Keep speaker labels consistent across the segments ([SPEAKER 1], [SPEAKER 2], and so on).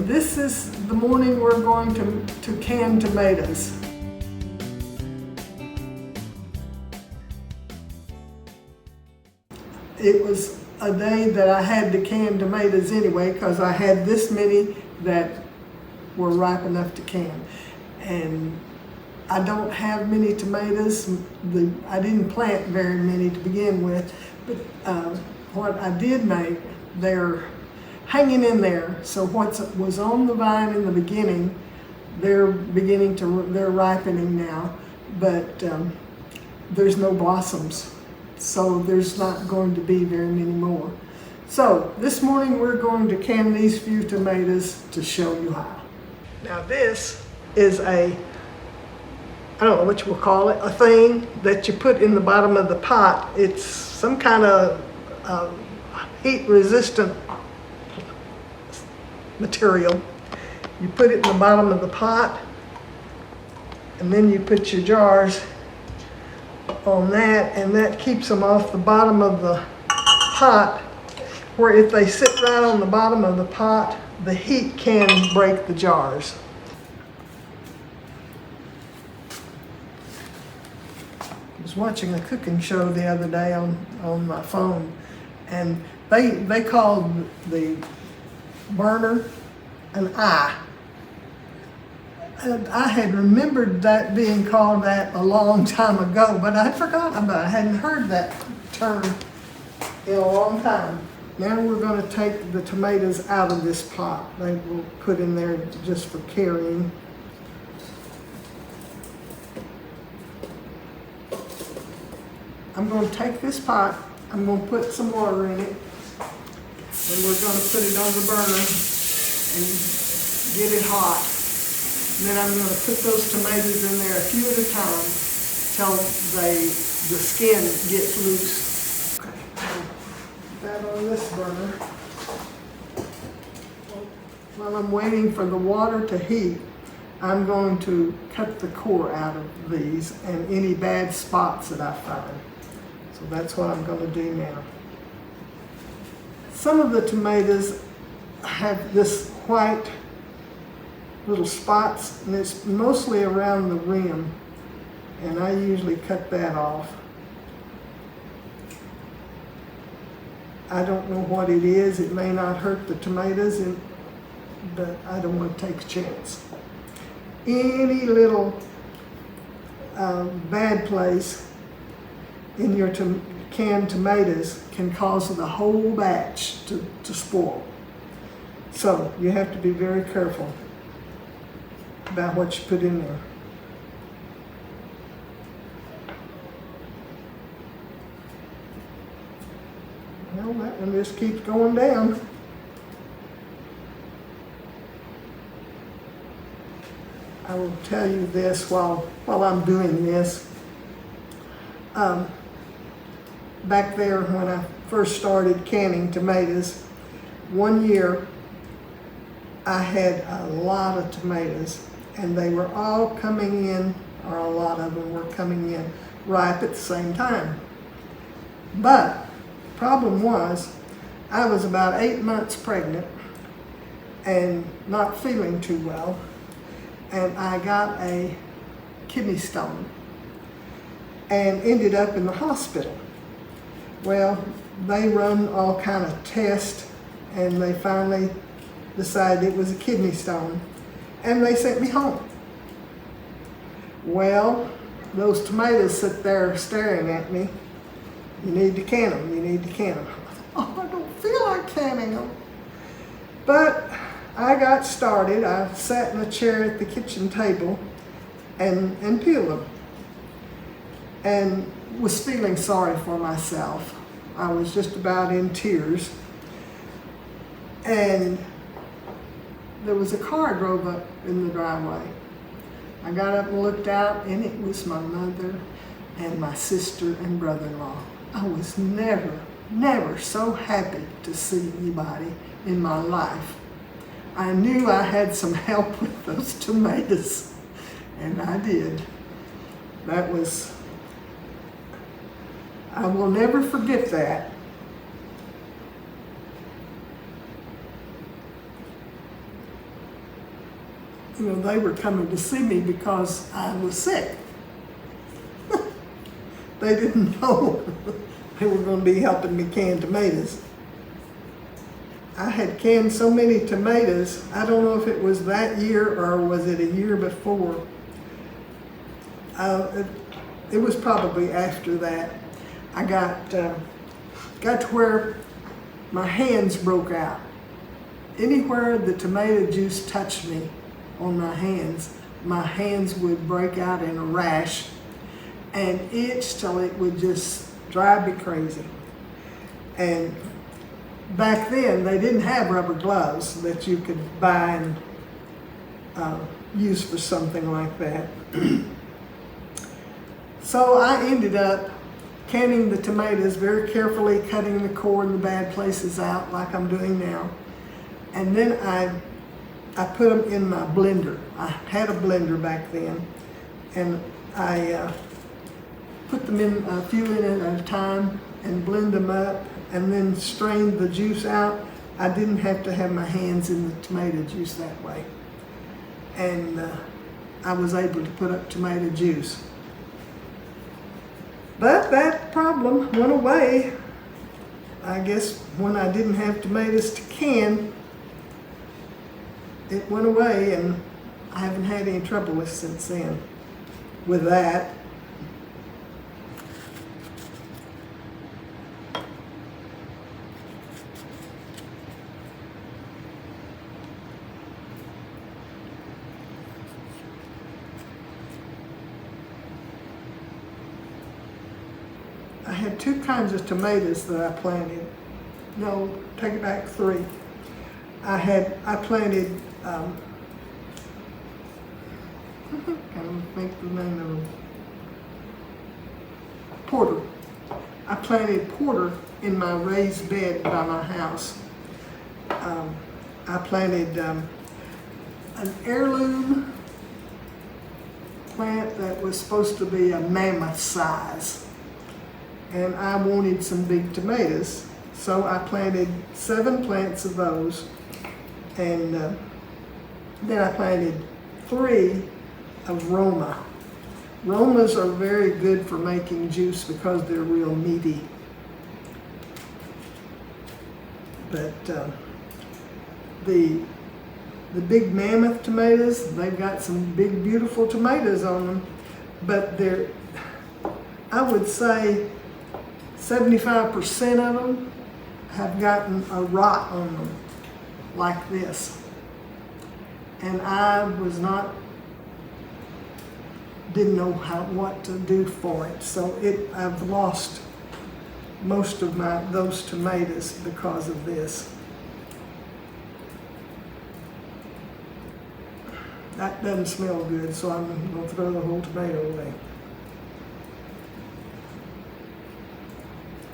[SPEAKER 1] This is the morning we're going to can tomatoes. It was a day that I had to can tomatoes anyway because I had this many that were ripe enough to can. And I don't have many tomatoes. I didn't plant very many to begin with, but what I did make, they're hanging in there. So what was on the vine in the beginning, they're ripening now, but there's no blossoms. So there's not going to be very many more. So this morning we're going to can these few tomatoes to show you how. Now this is I don't know what you will call it, a thing that you put in the bottom of the pot. It's some kind of heat resistant material. You put it in the bottom of the pot and then you put your jars on that, and that keeps them off the bottom of the pot, where if they sit right on the bottom of the pot, the heat can break the jars. I was watching a cooking show the other day on my phone, and they called the burner an eye. I had remembered that being called that a long time ago, but I'd forgotten about it. I hadn't heard that term in a long time. Now we're going to take the tomatoes out of this pot. They will put in there just for carrying. I'm going to take this pot, I'm going to put some water in it, and we're going to put it on the burner and get it hot. And then I'm going to put those tomatoes in there a few at a time till the skin gets loose. Okay, put that on this burner. While I'm waiting for the water to heat, I'm going to cut the core out of these and any bad spots that I find. So that's what I'm going to do now. Some of the tomatoes have this white little spots, and it's mostly around the rim, and I usually cut that off. I don't know what it is. It may not hurt the tomatoes, but I don't want to take a chance. Any little bad place in your canned tomatoes can cause the whole batch to spoil. So you have to be very careful about what you put in there. Well, that one just keeps going down. I will tell you this while I'm doing this. Back there when I first started canning tomatoes, one year I had a lot of tomatoes, and they were all coming in, or a lot of them were coming in ripe at the same time. But the problem was, I was about 8 months pregnant and not feeling too well, and I got a kidney stone and ended up in the hospital. Well, they run all kind of tests, and they finally decided it was a kidney stone, and they sent me home. Well, those tomatoes sit there staring at me. You need to can them, you need to can them. Oh, I don't feel like canning them. But I got started. I sat in a chair at the kitchen table and peeled them, and was feeling sorry for myself. I was just about in tears, and there was a car drove up in the driveway. I got up and looked out, and it was my mother and my sister and brother-in-law. I was never so happy to see anybody in my life. I knew I had some help with those tomatoes, and I did. I will never forget that. you know, they were coming to see me because I was sick. They didn't know they were going to be helping me can tomatoes. I had canned so many tomatoes, I don't know if it was that year or was it a year before. It was probably after that. I got to where my hands broke out. Anywhere the tomato juice touched me on my hands would break out in a rash and itch till it would just drive me crazy. And back then, they didn't have rubber gloves that you could buy and use for something like that. So I ended up canning the tomatoes very carefully, cutting the core and the bad places out like I'm doing now. And then I put them in my blender. I had a blender back then, and I put them in a few in at a time and blend them up, and then strained the juice out. I didn't have to have my hands in the tomato juice that way. And I was able to put up tomato juice. But that problem went away, I guess, when I didn't have tomatoes to can. It went away, and I haven't had any trouble with since then with that. I had two kinds of tomatoes that I planted. No, take it back, three. I planted, I can't think the name of them. Porter. I planted porter in my raised bed by my house. I planted an heirloom plant that was supposed to be a mammoth size. And I wanted some big tomatoes, so I planted 7 plants of those, and then I planted 3 of Roma. Romas are very good for making juice because they're real meaty. But the big mammoth tomatoes, they've got some big beautiful tomatoes on them, but they're, I would say, 75% of them have gotten a rot on them, like this. And I didn't know what to do for it. So I've lost most of those tomatoes because of this. That doesn't smell good, so I'm going to throw the whole tomato away.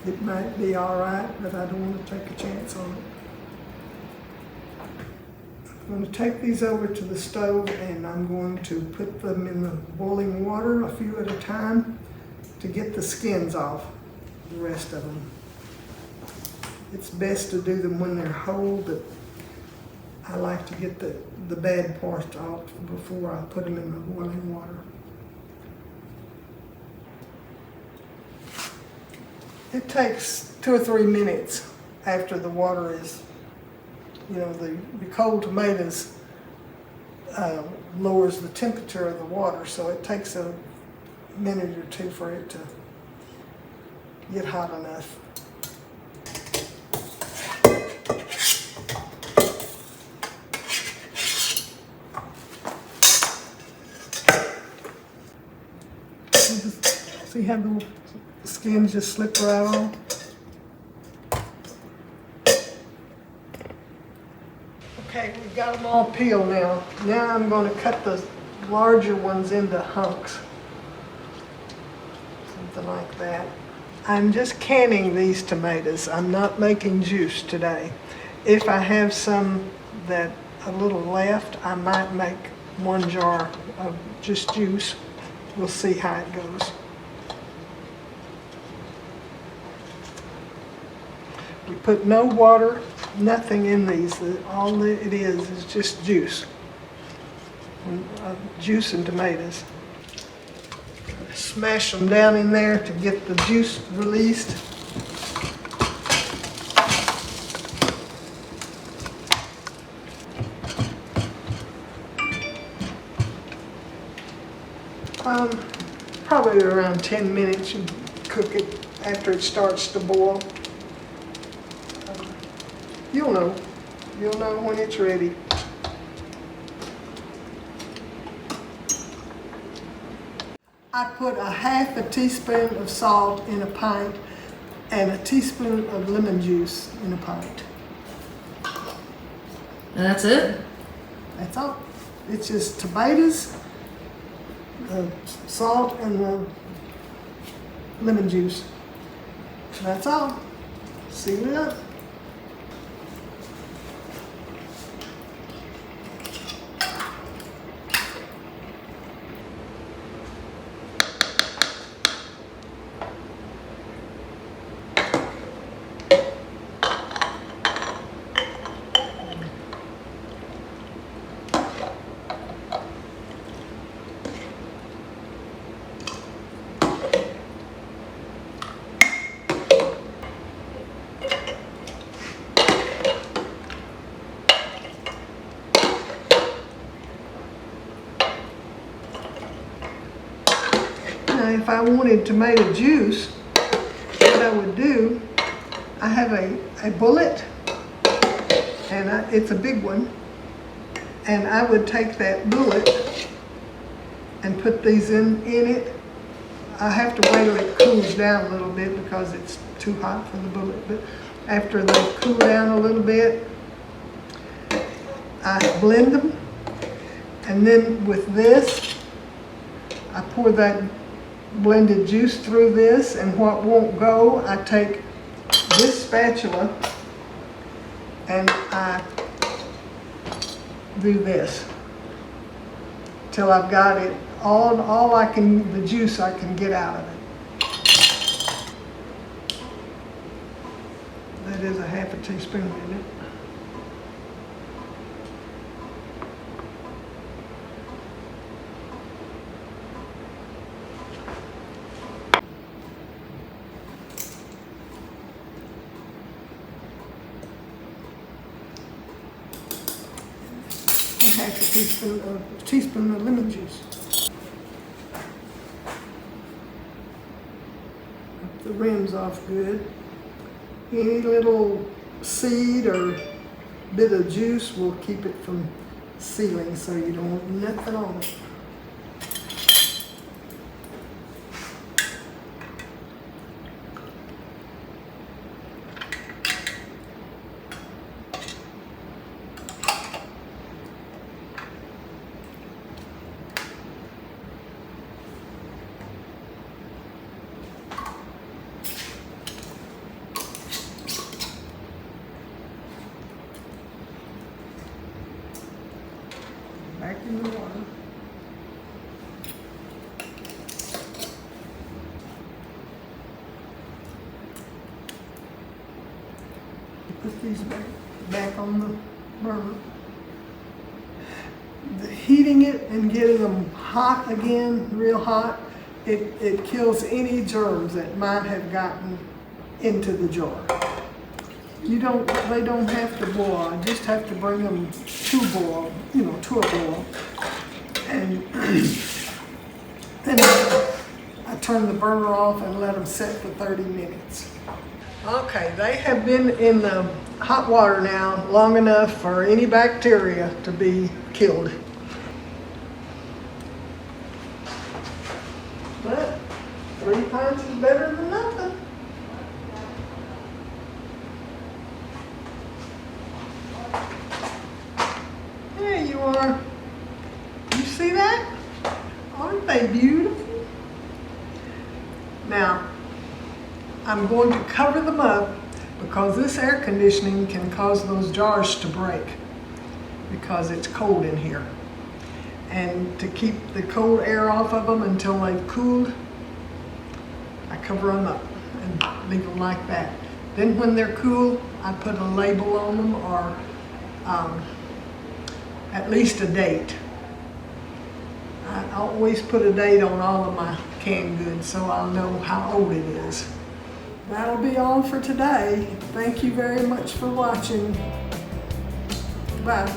[SPEAKER 1] It might be all right, but I don't want to take a chance on it. I'm going to take these over to the stove, and I'm going to put them in the boiling water a few at a time to get the skins off, the rest of them. It's best to do them when they're whole, but I like to get the bad part off before I put them in the boiling water. It takes 2 or 3 minutes after the water is, you know, the cold tomatoes lowers the temperature of the water, so it takes a minute or 2 for it to get hot enough. See how the skins just slip right on? Okay, we've got them all peeled now. Now I'm going to cut the larger ones into hunks. Something like that. I'm just canning these tomatoes. I'm not making juice today. If I have some that a little left, I might make 1 jar of just juice. We'll see how it goes. We put no water, nothing in these. All it is just juice. juicing tomatoes. Smash them down in there to get the juice released. Probably around 10 minutes you cook it after it starts to boil. You'll know when it's ready. I put a half a teaspoon of salt in a pint and a teaspoon of lemon juice in a pint.
[SPEAKER 2] And that's it?
[SPEAKER 1] That's all. It's just tomatoes, the salt, and the lemon juice. That's all. Seal it up. Now, if I wanted tomato juice, what I would do, I have a bullet, and it's a big one, and I would take that bullet and put these in it. I have to wait till it cools down a little bit because it's too hot for the bullet, but after they cool down a little bit, I blend them, and then with this, I pour that blended juice through this, and what won't go, I take this spatula and I do this till I've got it all the juice I can get out of it. That is a half a teaspoon in it. Half a teaspoon of lemon juice. Rub the rims off good. Any little seed or bit of juice will keep it from sealing, so you don't want nothing on it. Back in the water. Put these back on the burner. Heating it and getting them hot again, real hot, it kills any germs that might have gotten into the jar. They don't have to boil. I just have to bring them to boil, to a boil. And then I turn the burner off and let them set for 30 minutes. Okay, they have been in the hot water now long enough for any bacteria to be killed. But 3 pints is better than nothing. There you are. You see that? Aren't they beautiful? Now, I'm going to cover them up because this air conditioning can cause those jars to break because it's cold in here. And to keep the cold air off of them until they've cooled, I cover them up and leave them like that. Then when they're cool, I put a label on them or at least a date. always put a date on all of my canned goods so I'll know how old it is. That'll be all for today. Thank you very much for watching. Bye.